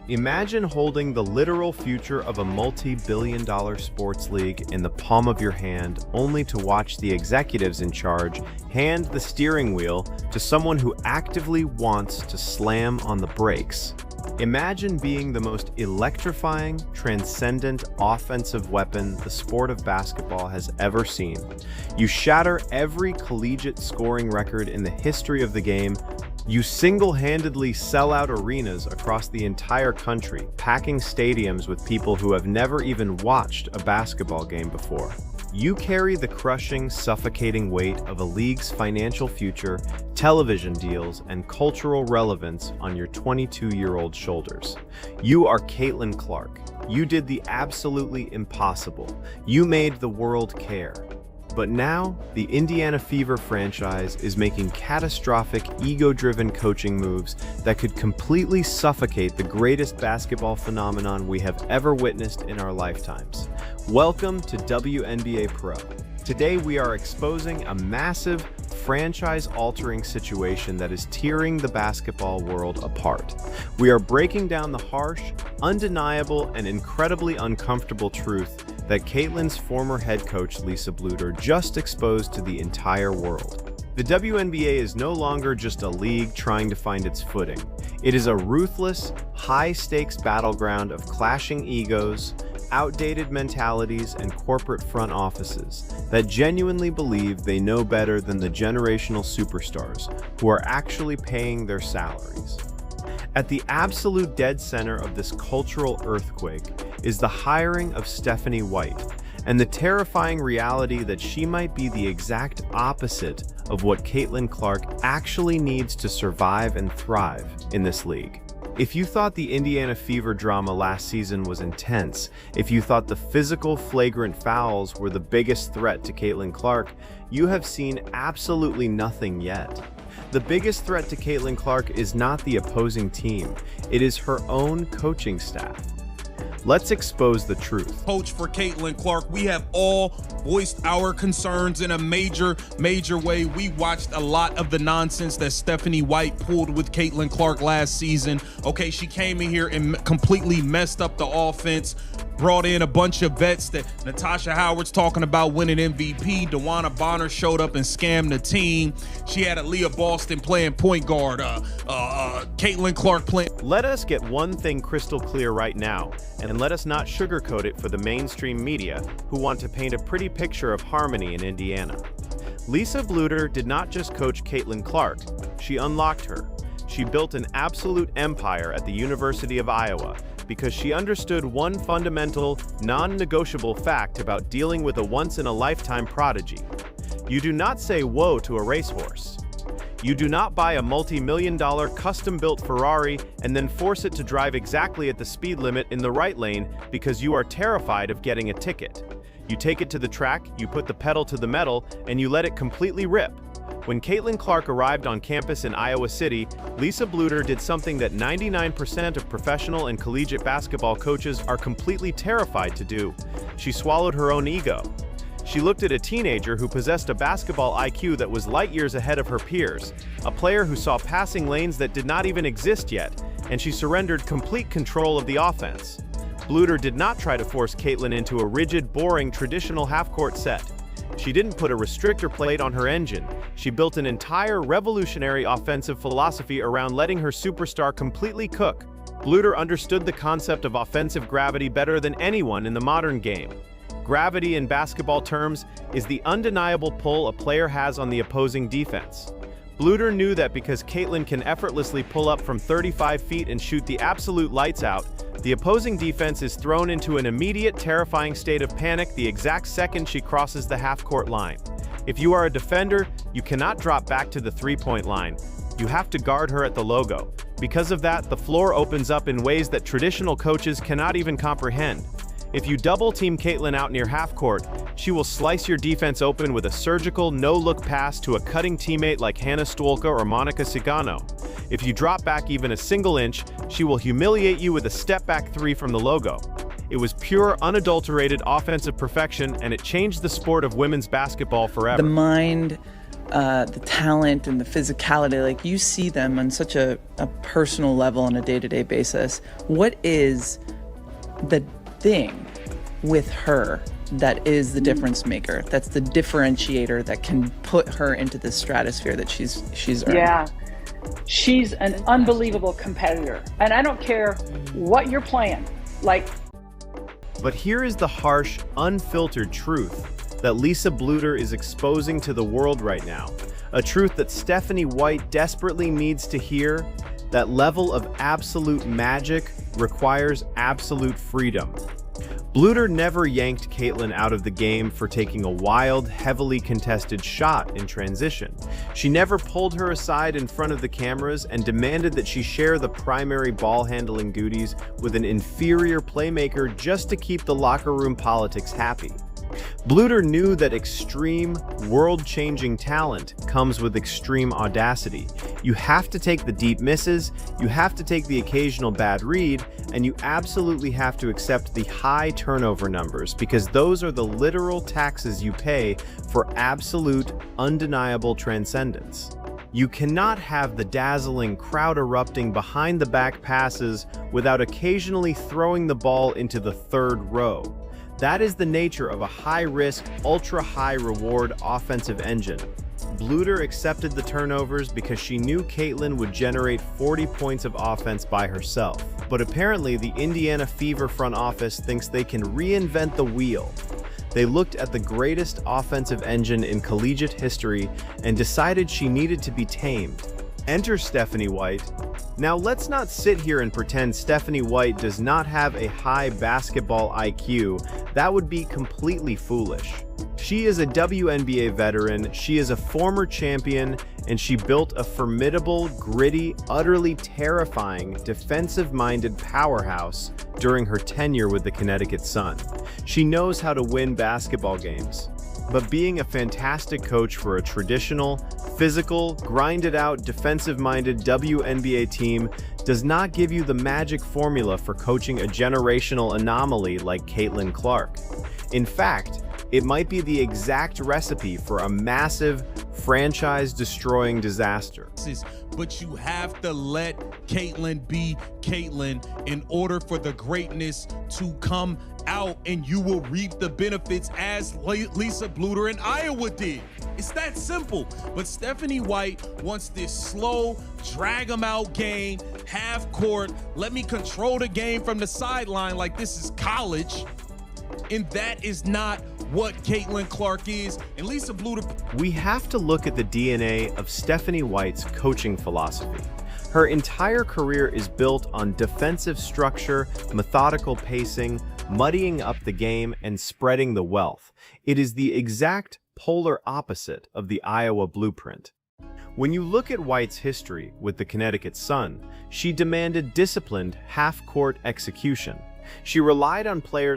Imagine holding the literal future of a multi-billion-dollar sports league in the palm of your hand, only to watch the executives in charge hand the steering wheel to someone who actively wants to slam on the brakes. Imagine being the most electrifying, transcendent offensive weapon the sport of basketball has ever seen. You shatter every collegiate scoring record in the history of the game. You single-handedly sell out arenas across the entire country, packing stadiums with people who have never even watched a basketball game before. You carry the crushing, suffocating weight of a league's financial future, television deals, and cultural relevance on your 22-year-old shoulders. You are Caitlin Clark. You did the absolutely impossible. You made the world care. But now, the Indiana Fever franchise is making catastrophic, ego-driven coaching moves that could completely suffocate the greatest basketball phenomenon we have ever witnessed in our lifetimes. Welcome to WNBA Pro. Today we are exposing a massive, franchise-altering situation that is tearing the basketball world apart. We are breaking down the harsh, undeniable, and incredibly uncomfortable truth that Caitlin's former head coach Lisa Bluder just exposed to the entire world. The WNBA is no longer just a league trying to find its footing. It is a ruthless, high-stakes battleground of clashing egos, outdated mentalities, and corporate front offices that genuinely believe they know better than the generational superstars who are actually paying their salaries. At the absolute dead center of this cultural earthquake is the hiring of Stephanie White, and the terrifying reality that she might be the exact opposite of what Caitlin Clark actually needs to survive and thrive in this league. If you thought the Indiana Fever drama last season was intense, if you thought the physical flagrant fouls were the biggest threat to Caitlin Clark, you have seen absolutely nothing yet. The biggest threat to Caitlin Clark is not the opposing team, it is her own coaching staff. Let's expose the truth. Coach for Caitlin Clark, we have all voiced our concerns in a major way. We watched a lot of the nonsense that Stephanie White pulled with Caitlin Clark last season. Okay, she came in here and completely messed up the offense, brought in a bunch of vets that Natasha Howard's talking about winning MVP. DeWanna Bonner showed up and scammed the team. She had Aaliyah Boston playing point guard, Caitlin Clark playing. Let us get one thing crystal clear right now, and let us not sugarcoat it for the mainstream media who want to paint a pretty picture of harmony in Indiana. Lisa Bluder did not just coach Caitlin Clark, she unlocked her. She built an absolute empire at the University of Iowa because she understood one fundamental, non-negotiable fact about dealing with a once-in-a-lifetime prodigy. You do not say whoa to a racehorse. You do not buy a multi-million-dollar custom-built Ferrari and then force it to drive exactly at the speed limit in the right lane because you are terrified of getting a ticket. You take it to the track, you put the pedal to the metal, and you let it completely rip. When Caitlin Clark arrived on campus in Iowa City, Lisa Bluder did something that 99% of professional and collegiate basketball coaches are completely terrified to do. She swallowed her own ego. She looked at a teenager who possessed a basketball IQ that was light years ahead of her peers, a player who saw passing lanes that did not even exist yet, and she surrendered complete control of the offense. Bluder did not try to force Caitlin into a rigid, boring, traditional half-court set. She didn't put a restrictor plate on her engine. She built an entire revolutionary offensive philosophy around letting her superstar completely cook. Bluder understood the concept of offensive gravity better than anyone in the modern game. Gravity in basketball terms is the undeniable pull a player has on the opposing defense. Bluder knew that because Caitlin can effortlessly pull up from 35 feet and shoot the absolute lights out, the opposing defense is thrown into an immediate, terrifying state of panic the exact second she crosses the half-court line. If you are a defender, you cannot drop back to the three-point line. You have to guard her at the logo. Because of that, the floor opens up in ways that traditional coaches cannot even comprehend. If you double-team Caitlin out near half-court, she will slice your defense open with a surgical, no-look pass to a cutting teammate like Hannah Stolka or Monica Cigano. If you drop back even a single inch, she will humiliate you with a step-back three from the logo. It was pure, unadulterated offensive perfection, and it changed the sport of women's basketball forever. The mind the talent and the physicality, like you see them on such a personal level on a day-to-day basis. What is the thing with her that is the difference maker, that's the differentiator that can put her into the stratosphere that she's earned? Yeah, she's an unbelievable competitor, and I don't care what you're playing, like. But here is the harsh, unfiltered truth that Lisa Bluder is exposing to the world right now. A truth that Stephanie White desperately needs to hear. That level of absolute magic requires absolute freedom. Bluder never yanked Caitlin out of the game for taking a wild, heavily contested shot in transition. She never pulled her aside in front of the cameras and demanded that she share the primary ball-handling duties with an inferior playmaker just to keep the locker room politics happy. Bluder knew that extreme, world-changing talent comes with extreme audacity. You have to take the deep misses, you have to take the occasional bad read, and you absolutely have to accept the high turnover numbers, because those are the literal taxes you pay for absolute, undeniable transcendence. You cannot have the dazzling crowd erupting behind the back passes without occasionally throwing the ball into the third row. That is the nature of a high-risk, ultra-high-reward offensive engine. Bluder accepted the turnovers because she knew Caitlin would generate 40 points of offense by herself. But apparently, the Indiana Fever front office thinks they can reinvent the wheel. They looked at the greatest offensive engine in collegiate history and decided she needed to be tamed. Enter Stephanie White. Now let's not sit here and pretend Stephanie White does not have a high basketball IQ. That would be completely foolish. She is a WNBA veteran, she is a former champion, and she built a formidable, gritty, utterly terrifying, defensive-minded powerhouse during her tenure with the Connecticut Sun. She knows how to win basketball games. But being a fantastic coach for a traditional, physical, grinded-out, defensive-minded WNBA team does not give you the magic formula for coaching a generational anomaly like Caitlin Clark. In fact, it might be the exact recipe for a massive, franchise-destroying disaster. But you have to let Caitlin be Caitlin in order for the greatness to come out, and you will reap the benefits as Lisa Bluder in Iowa did. It's that simple. But Stephanie White wants this slow, drag them out game, half court, let me control the game from the sideline like this is college. And that is not what Caitlin Clark is, and Lisa Bluder. We have to look at the DNA of Stephanie White's coaching philosophy. Her entire career is built on defensive structure, methodical pacing, muddying up the game, and spreading the wealth. It is the exact polar opposite of the Iowa blueprint. When you look at White's history with the Connecticut Sun, she demanded disciplined half-court execution. She relied on players